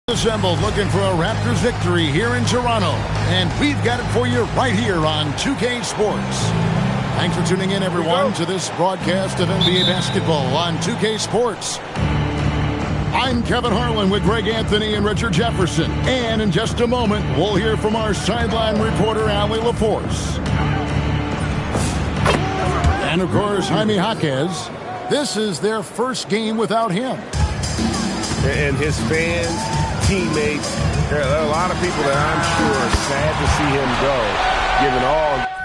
Assembled looking for a Raptors victory here in Toronto, and we've got it for you right here on 2K Sports. Thanks for tuning in, everyone, to this broadcast of NBA basketball on 2K Sports. I'm Kevin Harlan with Greg Anthony and Richard Jefferson, and in just a moment we'll hear from our sideline reporter Allie LaForce. And of course Jaime Jaquez. This is their first game without him. And his fans, teammates, there are a lot of people that I'm sure are sad to see him go, given all.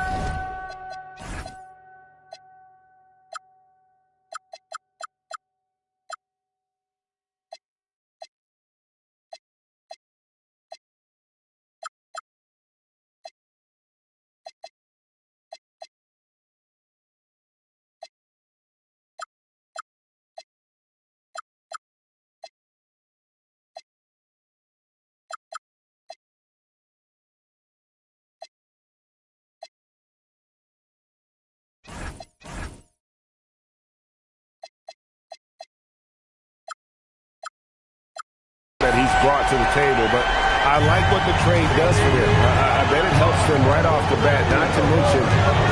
That he's brought to the table, but I like what the trade does for them. I bet it helps them right off the bat, not to mention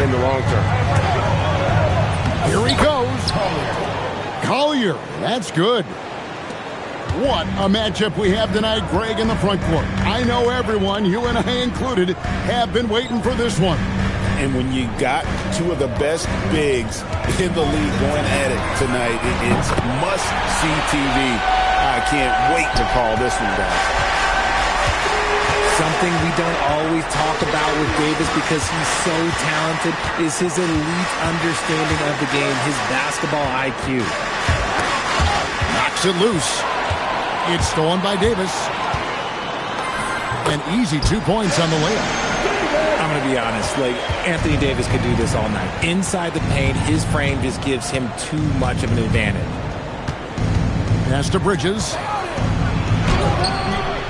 in the long term. Here he goes. Collier, that's good. What a matchup we have tonight, Greg, in the front court. I know everyone, you and I included, have been waiting for this one. And when you got two of the best bigs in the league going at it tonight, it's must-see TV. I can't wait to call this one, guys. Something we don't always talk about with Davis because he's so talented is his elite understanding of the game, his basketball IQ. Knocks it loose. It's stolen by Davis. An easy 2 points on the layup. I'm going to be honest, like Anthony Davis could do this all night. Inside the paint, his frame just gives him too much of an advantage. Pass to Bridges.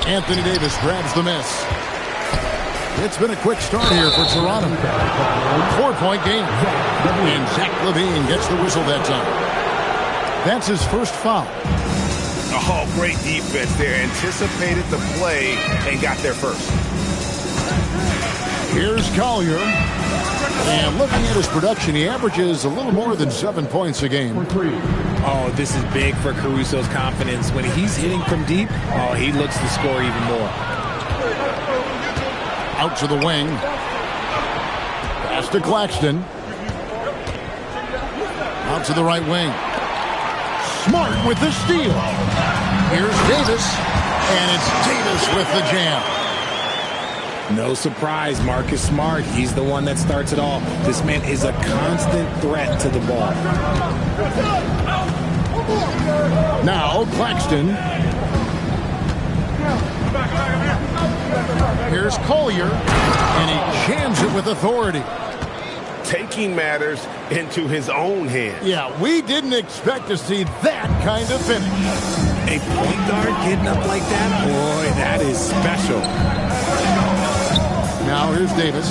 Anthony Davis grabs the miss. It's been a quick start here for Toronto. 4-point game. And Zach LaVine gets the whistle that time. That's his first foul. Oh, great defense there. Anticipated the play and got there first. Here's Collier. And looking at his production, he averages a little more than 7 points a game. Oh, this is big for Caruso's confidence. When he's hitting from deep, oh, he looks to score even more. Out to the wing. Pass to Claxton. Out to the right wing. Smart with the steal. Here's Davis. And it's Davis with the jam. No surprise, Marcus Smart. He's the one that starts it all. This man is a constant threat to the ball. Now Claxton. Here's Collier, and he jams it with authority. Taking matters into his own hands. Yeah, we didn't expect to see that kind of finish. A point guard getting up like that? Boy, that is special. Now here's Davis.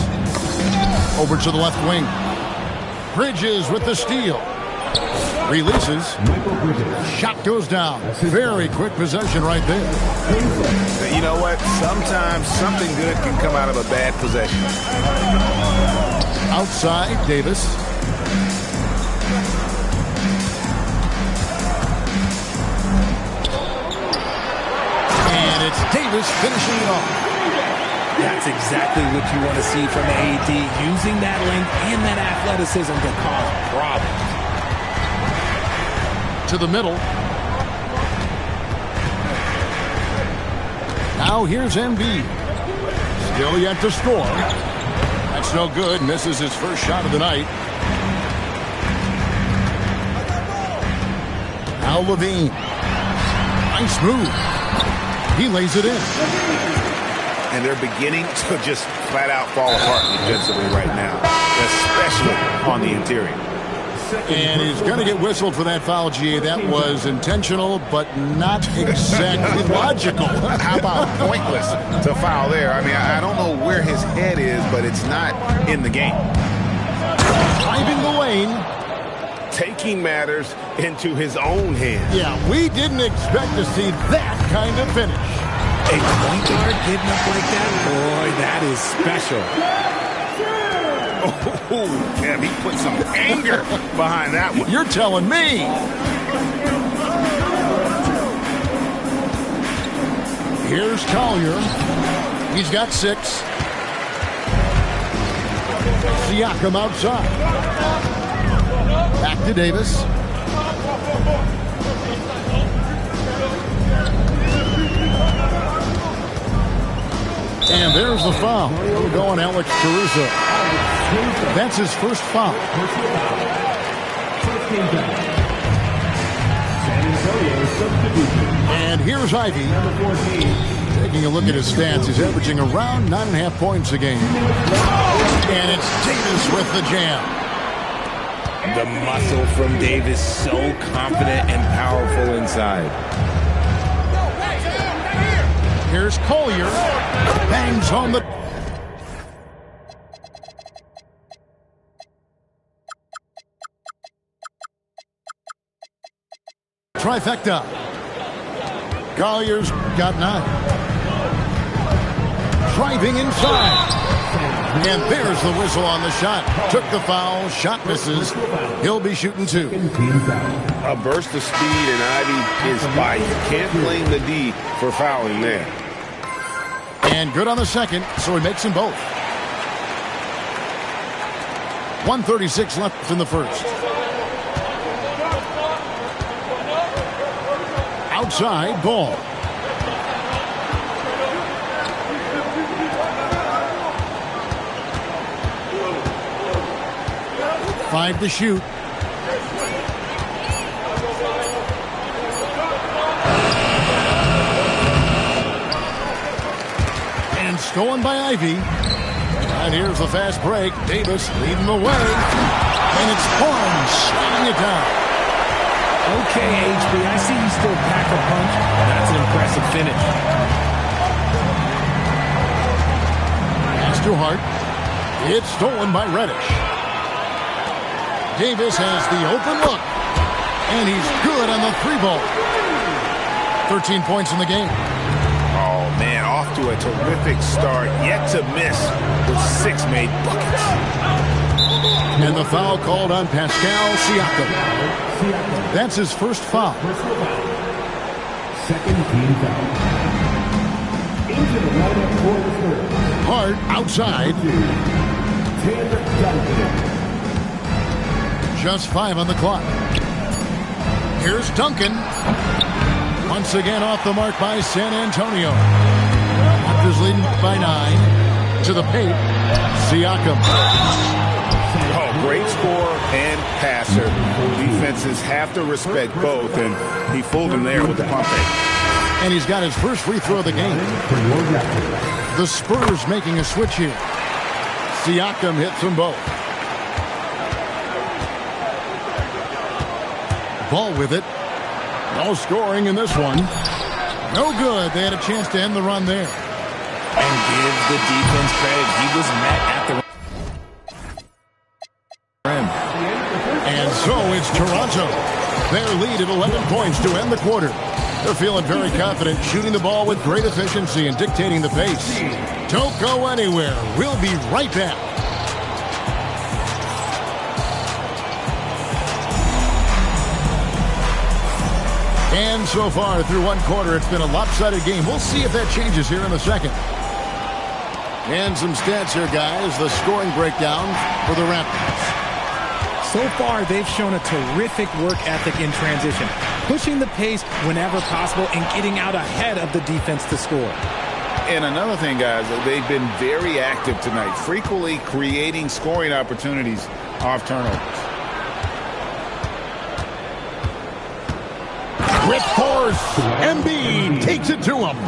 Over to the left wing. Bridges with the steal. Releases. Shot goes down. Very quick possession right there. You know what? Sometimes something good can come out of a bad possession. Outside, Davis. And it's Davis finishing it off. That's exactly what you want to see from AD, using that length and that athleticism to cause problems. To the middle. Now here's Embiid. Still yet to score. That's no good. Misses his first shot of the night. Now Levine. Nice move. He lays it in. And they're beginning to just flat out fall apart defensively right now, especially on the interior. And he's going to get whistled for that foul, GA. That was intentional, but not exactly logical. How about pointless to foul there? I mean, I don't know where his head is, but it's not in the game. Driving the lane. Taking matters into his own hands. Yeah, we didn't expect to see that kind of finish. A point guard getting up like that? Boy, that is special. Oh, damn, he put some anger behind that one. You're telling me. Here's Collier. He's got 6. Siakam outside. Back to Davis. And there's the foul. We're going Alex Caruso. That's his first foul. And here's Ivy. Taking a look at his stats, he's averaging around 9.5 points a game. And it's Davis with the jam. The muscle from Davis, so confident and powerful inside. Here's Collier. Bangs on the... Trifecta. Collier's got 9. Driving inside. And there's the whistle on the shot. Took the foul. Shot misses. He'll be shooting 2. A burst of speed and Ivy is by. You can't blame the D for fouling there. And good on the second, so he makes them both. 1:36 left in the first. Outside, Ball. Five to shoot. And stolen by Ivy. And here's the fast break. Davis leading the way. And it's Barnes sliding it down. Okay, HB, I see you still pack a punch. That's an impressive finish. Pass to Hart. It's stolen by Reddish. Davis has the open look. And he's good on the 3-ball. 13 points in the game. Oh, man, off to a terrific start. Yet to miss with 6 made buckets. And the foul called on Pascal Siakam. That's his first foul. Second team foul. Into the lineup for the third. Hart outside. Just 5 on the clock. Here's Duncan. Once again off the mark by San Antonio. Raptors leading by 9. To the paint. Siakam. Oh, great scorer and passer. Defenses have to respect both, and he fooled him there with the pump fake. And he's got his first free throw of the game. The Spurs making a switch here. Siakam hits them both. Ball with it. No scoring in this one. No good. They had a chance to end the run there. And give the defense credit. He was met at the rim. And so it's Toronto. Their lead at 11 points to end the quarter. They're feeling very confident, shooting the ball with great efficiency and dictating the pace. Don't go anywhere. We'll be right back. And so far through one quarter, it's been a lopsided game. We'll see if that changes here in the second. And some stats here, guys. The scoring breakdown for the Raptors. So far, they've shown a terrific work ethic in transition, pushing the pace whenever possible and getting out ahead of the defense to score. And another thing, guys, they've been very active tonight, frequently creating scoring opportunities off turnovers. With force, Embiid takes it to him.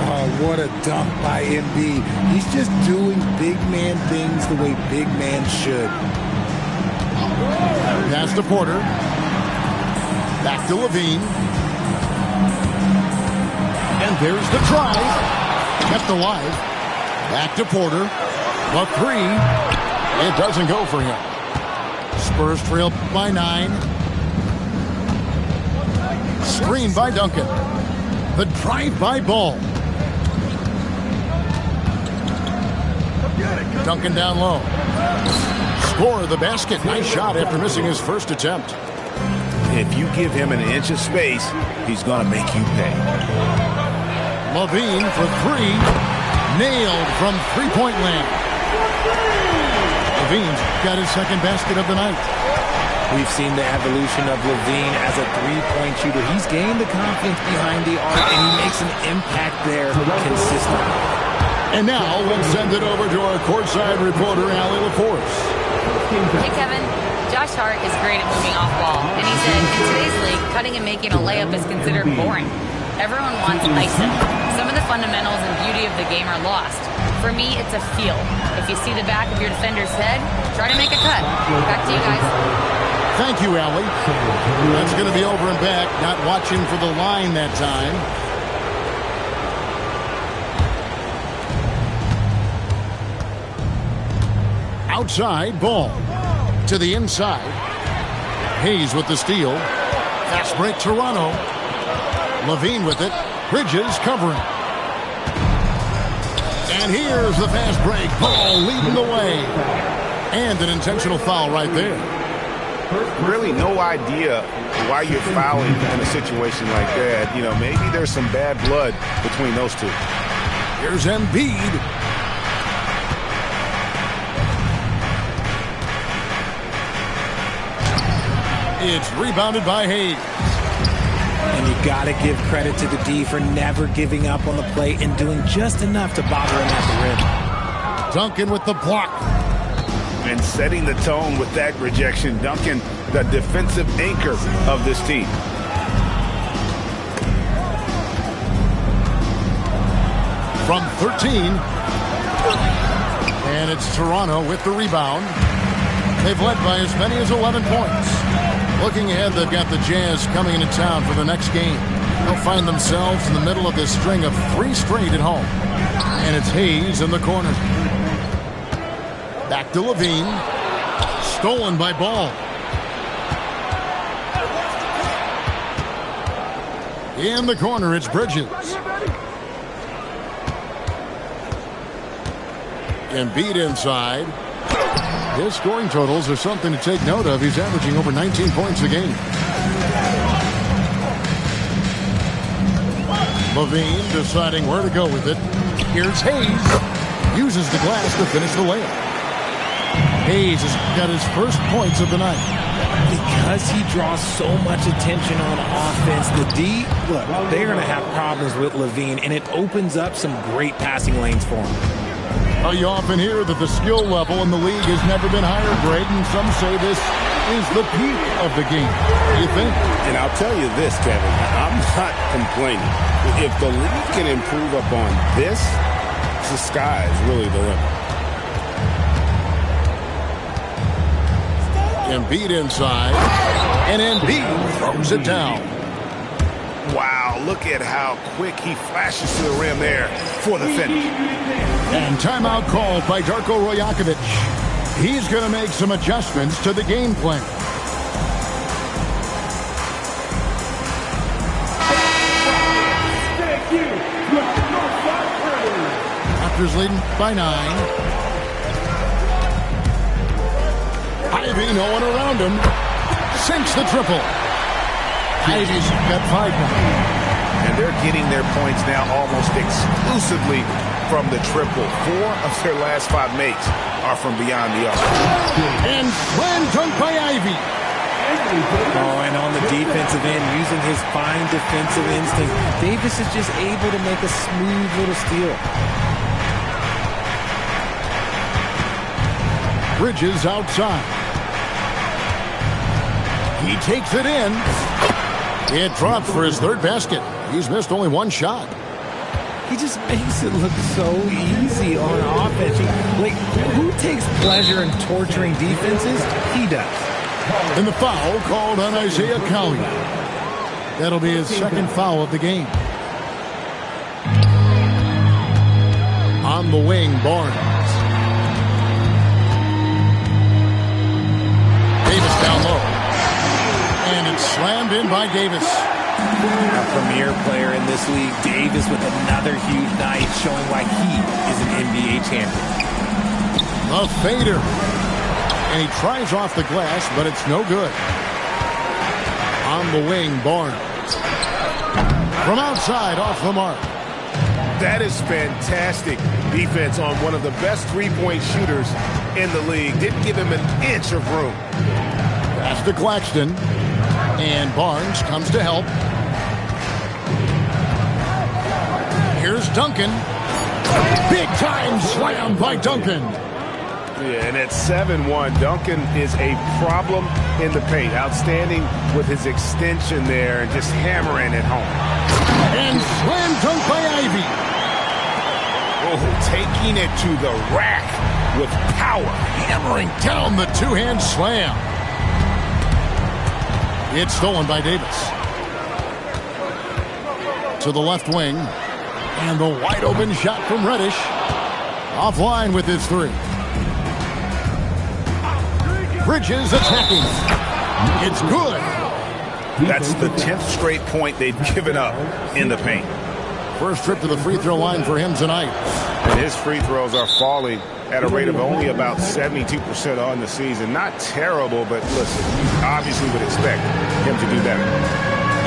Oh, what a dunk by Embiid. He's just doing big man things the way big man should. Pass to Porter. Back to Levine. And there's the drive. Kept alive. Back to Porter. The three. It doesn't go for him. Spurs trail by 9. Screen by Duncan. The drive by Ball. Duncan down low. Score the basket. Nice shot after missing his first attempt. If you give him an inch of space, he's going to make you pay. Levine for 3. Nailed from three-point land. Levine's got his second basket of the night. We've seen the evolution of Levine as a three-point shooter. He's gained the confidence behind the arc, and he makes an impact there consistently. And now let's send it over to our courtside reporter, Allie LaForce. Hey, Kevin. Josh Hart is great at moving off ball, and he said, in today's league, cutting and making a layup is considered boring. Everyone wants icing. Some of the fundamentals and beauty of the game are lost. For me, it's a feel. If you see the back of your defender's head, try to make a cut. Back to you guys. Thank you, Allie. That's going to be over and back. Not watching for the line that time. Outside, Ball. To the inside. Hayes with the steal. Fast break, Toronto. Levine with it. Bridges covering. And here's the fast break. Ball leading the way. And an intentional foul right there. Really no idea why you're fouling in a situation like that. You know, maybe there's some bad blood between those two. Here's Embiid. It's rebounded by Hayes. And you got to give credit to the D for never giving up on the play and doing just enough to bother him at the rim. Duncan with the block. And setting the tone with that rejection. Duncan, the defensive anchor of this team. From 13. And it's Toronto with the rebound. They've led by as many as 11 points. Looking ahead, they've got the Jazz coming into town for the next game. They'll find themselves in the middle of this string of 3 straight at home. And it's Hayes in the corner. Back to Levine. Stolen by Ball. In the corner, it's Bridges. Embiid inside. His scoring totals are something to take note of. He's averaging over 19 points a game. Levine deciding where to go with it. Here's Hayes. Uses the glass to finish the layup. Hayes has got his first points of the night. Because he draws so much attention on offense, the D, look, they're going to have problems with Levine, and it opens up some great passing lanes for him. Well, you often hear that the skill level in the league has never been higher, Greg, and some say this is the peak of the game. What do you think? And I'll tell you this, Kevin, I'm not complaining. If the league can improve upon this, the sky is really the limit. Embiid inside, and Embiid throws it down. Wow, look at how quick he flashes to the rim there for the finish. And timeout called by Darko Rajakovic. He's going to make some adjustments to the game plan. Raptors leading by 9. Ivy, no one around him. Sinks the triple. Ivy's got 5 now. And they're getting their points now almost exclusively from the triple. 4 of their last 5 makes are from beyond the arc. And slam dunk by Ivy. Oh, and on the defensive end, using his fine defensive instinct, Davis is just able to make a smooth little steal. Bridges outside. He takes it in. It dropped for his 3rd basket. He's missed only 1 shot. He just makes it look so easy on offense. Who takes pleasure in torturing defenses? He does. And the foul called on Isaiah Collier. That'll be his 2nd foul of the game. On the wing, Barnes. Davis down low. And it's slammed in by Davis. A premier player in this league, Davis with another huge night, showing why he is an NBA champion. A fader. And he tries off the glass, but it's no good. On the wing, Barnes. From outside, off the mark. That is fantastic defense on one of the best three-point shooters in the league. Didn't give him an inch of room. Pass to Claxton. And Barnes comes to help. Here's Duncan. Big time slam by Duncan. Yeah, and at 7-1, Duncan is a problem in the paint. Outstanding with his extension there and just hammering it home. And slam dunk by Ivy. Oh, taking it to the rack with power. Hammering down the two-hand slam. It's stolen by Davis. To the left wing. And the wide open shot from Reddish. Offline with his 3. Bridges attacking. It's good. That's the 10th straight point they've given up in the paint. First trip to the free throw line for him tonight. And his free throws are falling at a rate of only about 72% on the season. Not terrible, but listen, obviously would expect him to do better.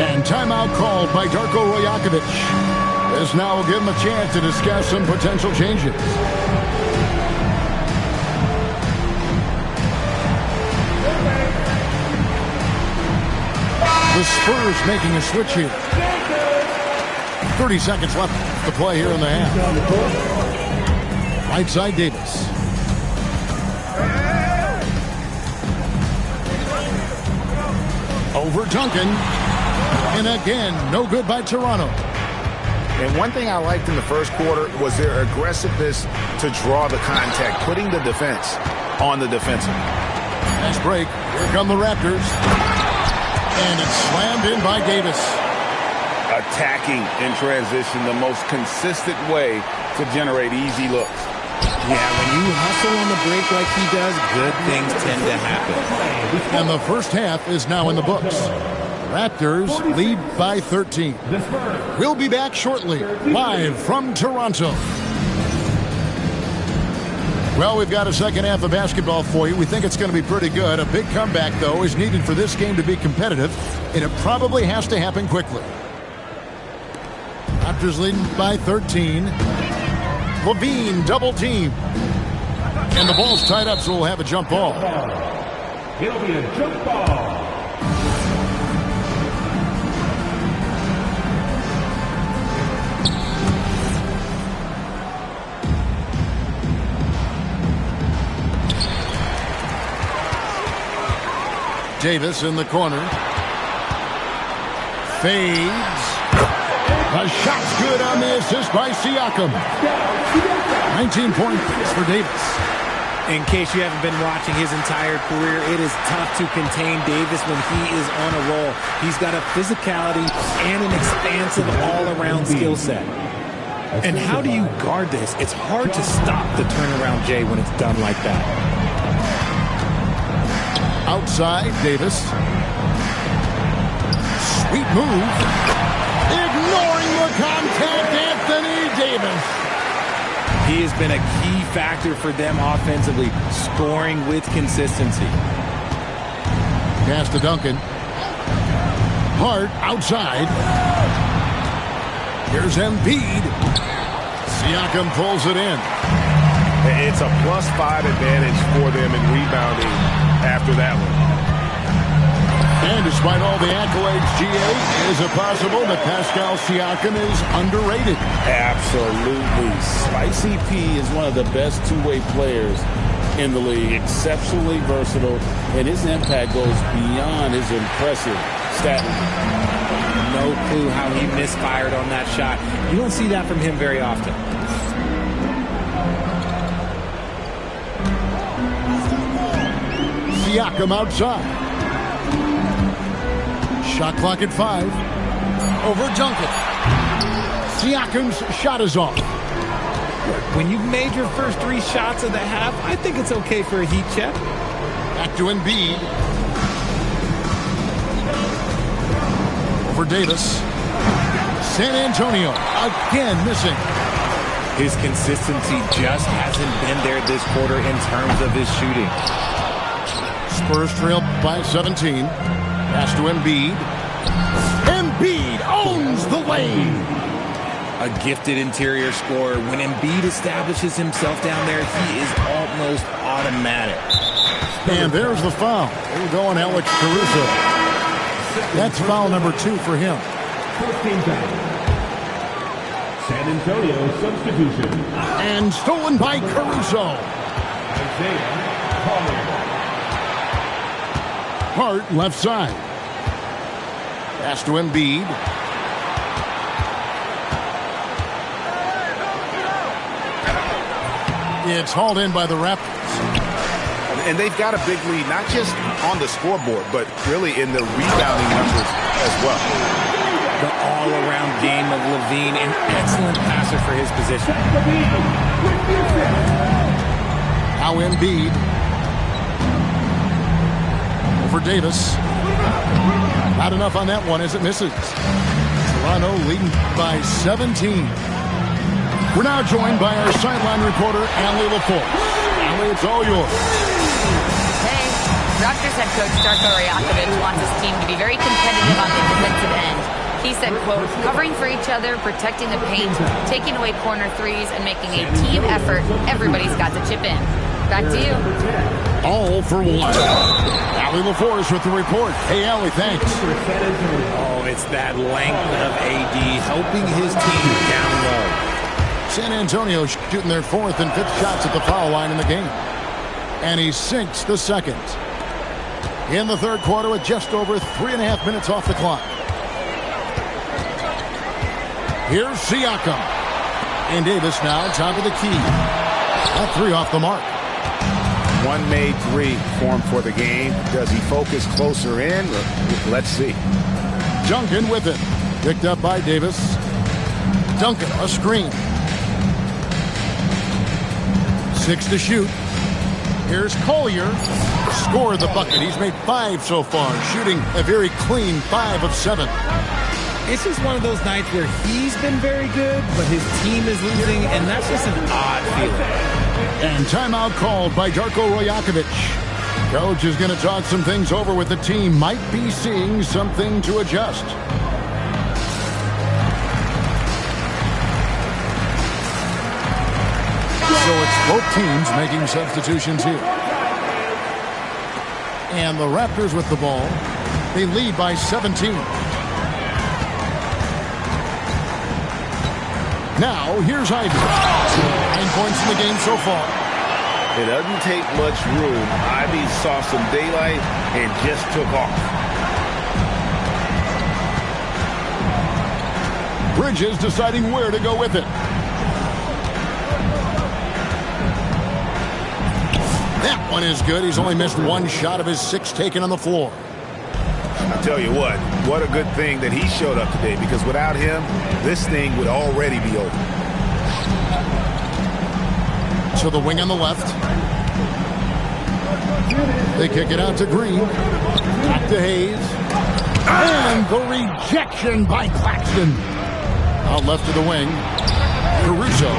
And timeout called by Darko Rajakovic. This now will give him a chance to discuss some potential changes. The Spurs making a switch here. 30 seconds left to play here in the half. Right side, Davis. Over Duncan. And again, no good by Toronto. And one thing I liked in the first quarter was their aggressiveness to draw the contact, putting the defense on the defensive. Nice break. Here come the Raptors. And it's slammed in by Davis. Attacking in transition, the most consistent way to generate easy looks. Yeah, when you hustle on the break like he does, good things tend to happen. And the first half is now in the books. Raptors lead by 13. We'll be back shortly, live from Toronto. Well, we've got a second half of basketball for you. We think it's going to be pretty good. A big comeback, though, is needed for this game to be competitive, and it probably has to happen quickly. Raptors leading by 13. Levine double team. And the ball's tied up, so we'll have a jump ball. It'll be a jump ball. Davis in the corner. Fades. A shot's good on the assist by Siakam. 19 points for Davis. In case you haven't been watching his entire career, it is tough to contain Davis when he is on a roll. He's got a physicality and an expansive all-around skill set. And how do you guard this? It's hard to stop the turnaround J when it's done like that. Outside, Davis. Sweet move. Ignoring the contact, Anthony Davis. He has been a key factor for them offensively, scoring with consistency. Pass to Duncan. Hart outside. Here's Embiid. Siakam pulls it in. It's a +5 advantage for them in rebounding after that one. And despite all the accolades, GA, is it possible that Pascal Siakam is underrated? Absolutely. Spicy P is one of the best two-way players in the league. Exceptionally versatile, and his impact goes beyond his impressive stat line. No clue how he misfired on that shot. You don't see that from him very often. Siakam outside. Shot clock at 5. Over Duncan. Siakam's shot is off. When you've made your first 3 shots of the half, I think it's okay for a heat check. Back to Embiid. Over Davis. San Antonio again missing. His consistency just hasn't been there this quarter in terms of his shooting. Spurs trail by 17. Pass to Embiid. Embiid owns the lane. A gifted interior scorer. When Embiid establishes himself down there, he is almost automatic. And there's the foul. We'll go on Alex Caruso. That's foul number 2 for him. First team foul. San Antonio substitution. And stolen by Caruso. Isaiah Collier. Hart left side. Pass to Embiid. It's hauled in by the Raptors. And they've got a big lead, not just on the scoreboard, but really in the rebounding numbers as well. The all-around game of Levine, an excellent passer for his position. Now Embiid. Over Davis. Not enough on that one as it misses. Toronto leading by 17. We're now joined by our sideline reporter, Allie LaForce. Allie, it's all yours. Hey, Raptors head coach Darko Rajakovic wants his team to be very competitive on the defensive end. He said, quote, covering for each other, protecting the paint, taking away corner threes, and making a team effort. Everybody's got to chip in. Back to you. All for one. Allie LaForce with the report. Hey, Allie, thanks. Oh, it's that length of AD helping his team down low. San Antonio shooting their 4th and 5th shots at the foul line in the game. And he sinks the second. In the third quarter with just over 3.5 minutes off the clock. Here's Siakam. And Davis now top of the key. That 3 off the mark. One made 3 formed for the game. Does he focus closer in? Let's see. Duncan with it. Picked up by Davis. Duncan, a screen. 6 to shoot. Here's Collier. Scored the bucket. He's made 5 so far, shooting a very clean 5 of 7. It's just one of those nights where he's been very good, but his team is losing, and that's just an odd feeling. And timeout called by Darko Rajakovic. Coach is going to talk some things over with the team. Might be seeing something to adjust. So it's both teams making substitutions here. And the Raptors with the ball. They lead by 17. Now, here's Ivy. 9 points in the game so far. It doesn't take much room. Ivy saw some daylight and just took off. Bridges deciding where to go with it. That one is good. He's only missed one shot of his 6 taken on the floor. I tell you what a good thing that he showed up today, because without him, this thing would already be over. To the wing on the left. They kick it out to Green. Back to Hayes. And the rejection by Claxton. Out left to the wing. Caruso.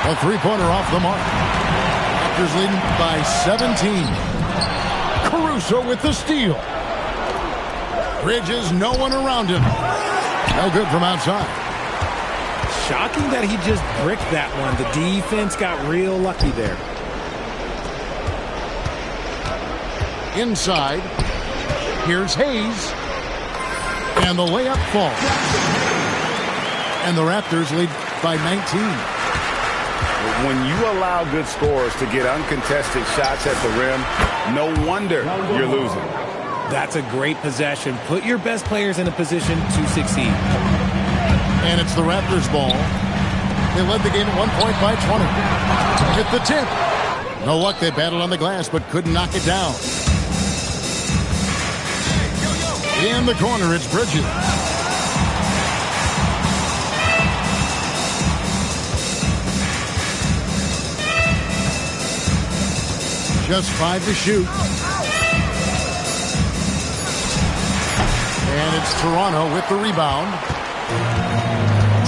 A three-pointer off the mark. Raptors leading by 17. Caruso with the steal. Bridges, no one around him. No good from outside. Shocking that he just bricked that one. The defense got real lucky there. Inside. Here's Hayes. And the layup falls. And the Raptors lead by 19. When you allow good scorers to get uncontested shots at the rim, no wonder you're losing. That's a great possession. Put your best players in a position to succeed. And it's the Raptors' ball. They led the game at one point by 20. Hit the tip. No luck. They battled on the glass but couldn't knock it down. In the corner, it's Bridges. Just 5 to shoot. And it's Toronto with the rebound.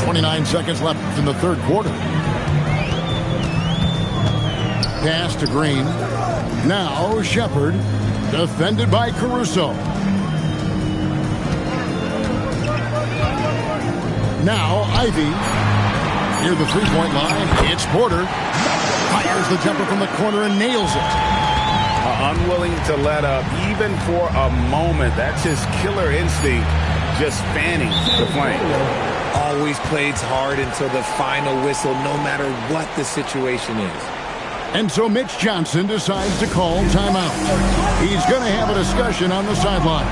29 seconds left in the third quarter. Pass to Green. Now Shepard. Defended by Caruso. Now Ivy. Near the three-point line. It's Porter. Fires the jumper from the corner and nails it. Unwilling to let up even for a moment. That's his killer instinct, just fanning the flame. Always plays hard until the final whistle, no matter what the situation is. And so Mitch Johnson decides to call timeout. He's going to have a discussion on the sideline.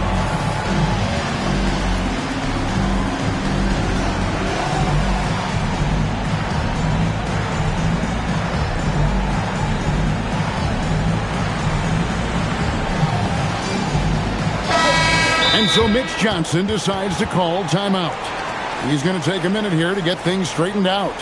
And so Mitch Johnson decides to call timeout. He's going to take a minute here to get things straightened out.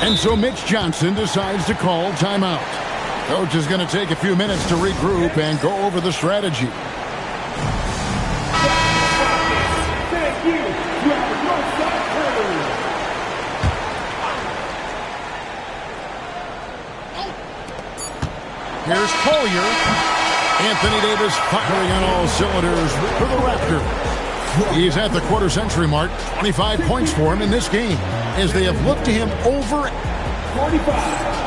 And so Mitch Johnson decides to call timeout. Coach is going to take a few minutes to regroup and go over the strategy. Here's Collier. Anthony Davis firing on all cylinders for the Raptors. He's at the quarter-century mark. 25 points for him in this game as they have looked to him over 45.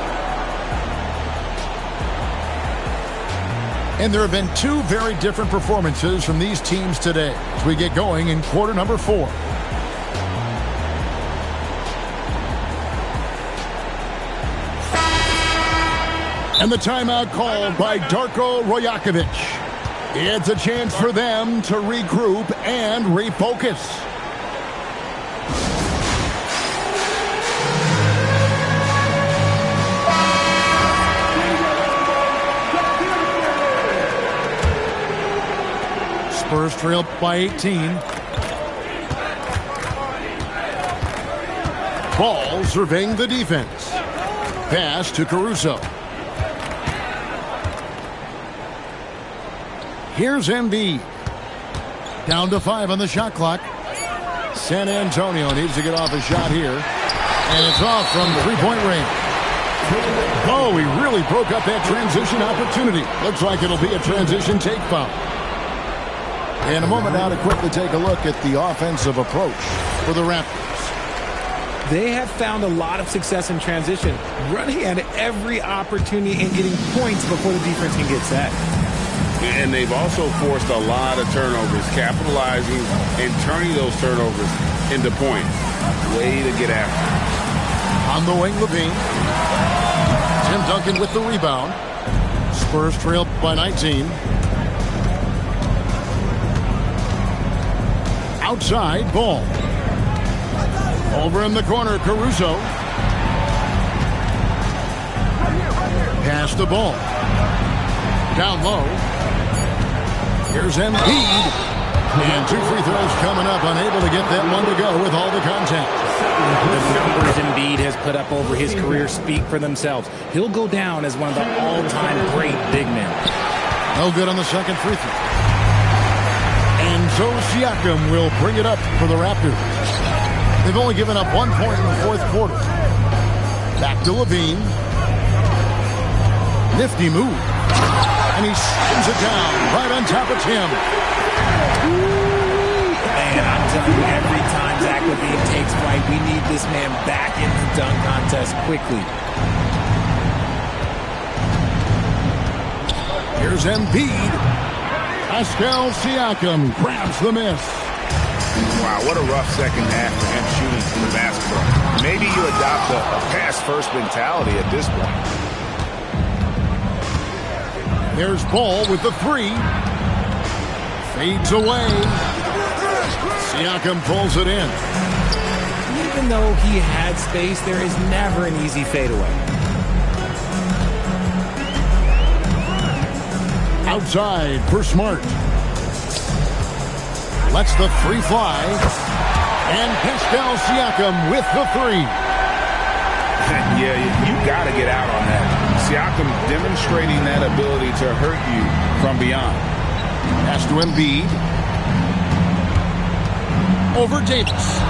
And there have been 2 very different performances from these teams today as we get going in quarter number 4. And the timeout called by Darko Rajakovic. It's a chance for them to regroup and refocus. Spurs trail by 18. Ball surveying the defense. Pass to Caruso. Here's Embiid. Down to 5 on the shot clock. San Antonio needs to get off a shot here. And it's off from three-point range. Oh, he really broke up that transition opportunity. Looks like it'll be a transition take foul. In a moment now to quickly take a look at the offensive approach for the Raptors. They have found a lot of success in transition, running at every opportunity and getting points before the defense can get set. And they've also forced a lot of turnovers, capitalizing and turning those turnovers into points. Way to get after. On the wing, Levine. Tim Duncan with the rebound. Spurs trail by 19. Outside, ball. Over in the corner, Caruso. Pass the ball. Down low. Here's Embiid. And 2 free throws coming up. Unable to get that one to go with all the contact. The numbers Embiid has put up over his career speak for themselves. He'll go down as one of the all-time great big men. No good on the second free throw. And so Siakam will bring it up for the Raptors. They've only given up 1 point in the fourth quarter. Back to Levine. Nifty move. And he slams it down right on top of Tim. Man, I'm telling you, every time Zach Levine takes flight, we need this man back in the dunk contest quickly. Here's Embiid. Pascal Siakam grabs the miss. Wow, what a rough second half for him shooting the basketball. Maybe you adopt a pass-first mentality at this point. There's Ball with the 3. Fades away. Siakam pulls it in. Even though he had space, there is never an easy fadeaway. Outside for Smart. Lets the 3 fly. And Pascal Siakam with the 3. Yeah, you got to get out on that. Siakam demonstrating that ability to hurt you from beyond. Pass to Embiid. Over Davis.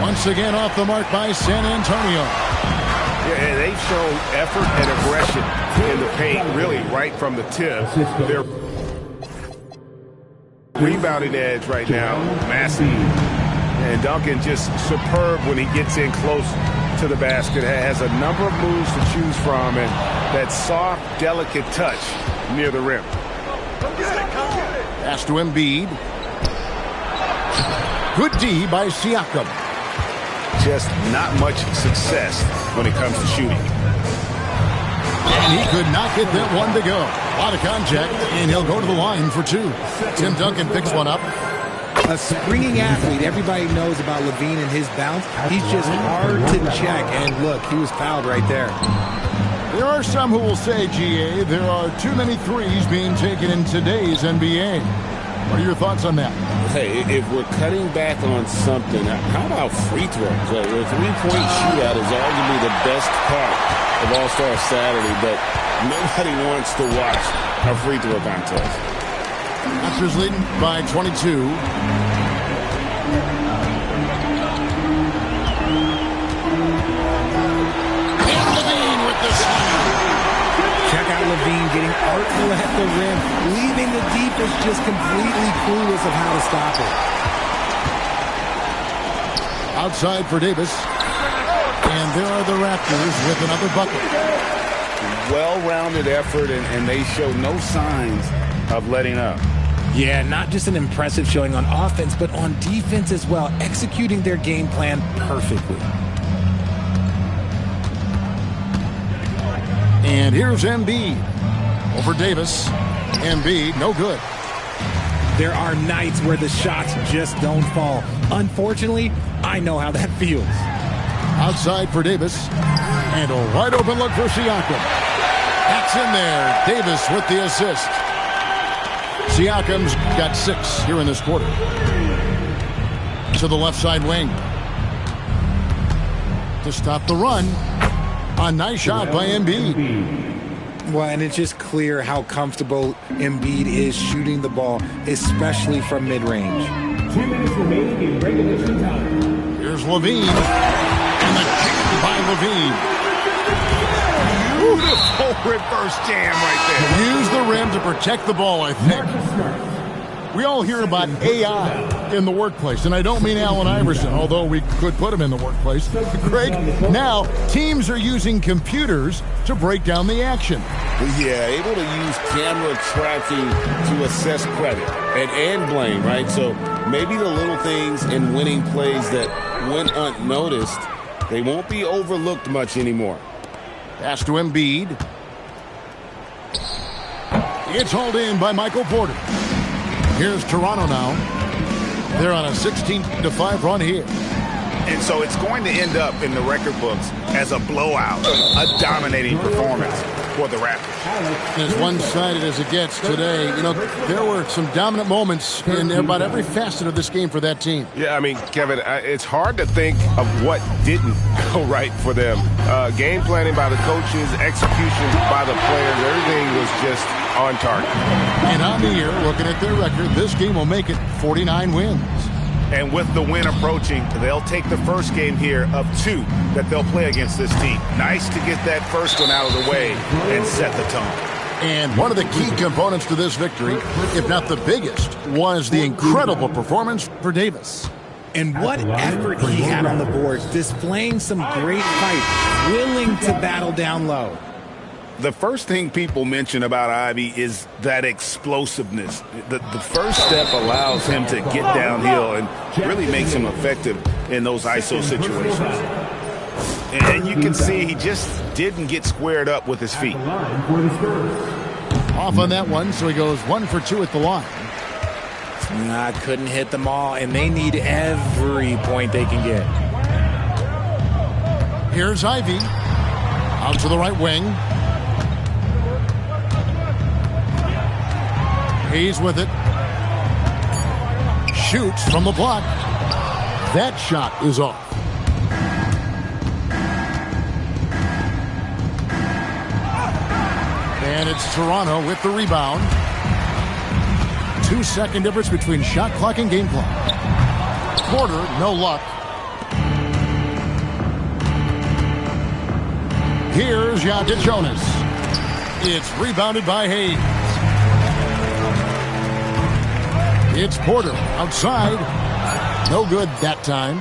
Once again off the mark by San Antonio. Yeah, they've shown effort and aggression in the paint, really right from the tip. Their rebounding edge right now, massive. And Duncan just superb when he gets in close to the basket. Has a number of moves to choose from, and that soft, delicate touch near the rim. Pass to Embiid. Good D by Siakam. Just not much success when it comes to shooting. And he could not get that one to go. A lot of contact, and he'll go to the line for 2. Tim Duncan picks one up. A springing athlete. Everybody knows about Levine and his bounce. He's just hard to check. And look, he was fouled right there. There are some who will say, GA, there are too many threes being taken in today's NBA. What are your thoughts on that? Hey, if we're cutting back on something, how about free throws? A 3-point shootout is arguably the best part of All-Star Saturday, but nobody wants to watch a free throw contest. Raptors leading by 22. And Levine with the slam. Check out Levine getting artful at the rim, leaving the defense just completely clueless of how to stop it. Outside for Davis. And there are the Raptors with another bucket. Well-rounded effort, and they show no signs of letting up. Yeah, not just an impressive showing on offense, but on defense as well, executing their game plan perfectly. And here's Embiid over Davis. Embiid, no good. There are nights where the shots just don't fall. Unfortunately, I know how that feels. Outside for Davis. And a wide open look for Siakam. That's in there. Davis with the assist. Siakam's got 6 here in this quarter. To the left side wing. To stop the run. A nice shot by Embiid. Well, and it's just clear how comfortable Embiid is shooting the ball, especially from mid-range. 2 minutes remaining in regulation time. Here's Levine. And the kick by Levine. Beautiful reverse jam right there. Use the rim to protect the ball, I think. We all hear about AI in the workplace, and I don't mean Allen Iverson, although we could put him in the workplace. Greg, now teams are using computers to break down the action. Yeah, able to use camera tracking to assess credit and blame, right? So maybe the little things in winning plays that went unnoticed, they won't be overlooked much anymore. Pass to Embiid. It's hauled in by Michael Porter. Here's Toronto now. They're on a 16-5 run here. And so it's going to end up in the record books as a blowout, a dominating performance for the Raptors. As one-sided as it gets today, you know, there were some dominant moments in about every facet of this game for that team. Yeah, I mean, Kevin, it's hard to think of what didn't go right for them. Game planning by the coaches, execution by the players, everything was just on target. And on the year, looking at their record, this game will make it 49 wins. And with the win approaching, they'll take the first game here of 2 that they'll play against this team. Nice to get that first one out of the way and set the tone. And one of the key components to this victory, if not the biggest, was the incredible performance for Davis. And what effort he had on the boards, displaying some great fight, willing to battle down low. The first thing people mention about Ivy is that explosiveness. The first step allows him to get downhill and really makes him effective in those ISO situations. And you can see he just didn't get squared up with his feet. Off on that one, so he goes 1 for 2 at the line. Couldn't hit them all, and they need every point they can get. Here's Ivy. Out to the right wing. He's with it. Shoots from the block. That shot is off. And it's Toronto with the rebound. 2-second difference between shot clock and game clock. Porter, no luck. Here's Jonas. It's rebounded by Hayes. It's Porter outside. No good that time.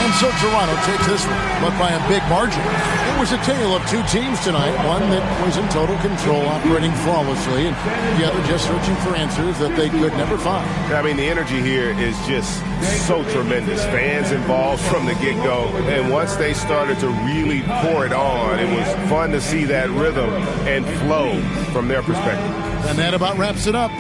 And so Toronto takes this one, but by a big margin. It was a tale of 2 teams tonight. One that was in total control, operating flawlessly, and the other just searching for answers that they could never find. I mean, the energy here is just so tremendous. Fans involved from the get-go. And once they started to really pour it on, it was fun to see that rhythm and flow from their perspective. And that about wraps it up.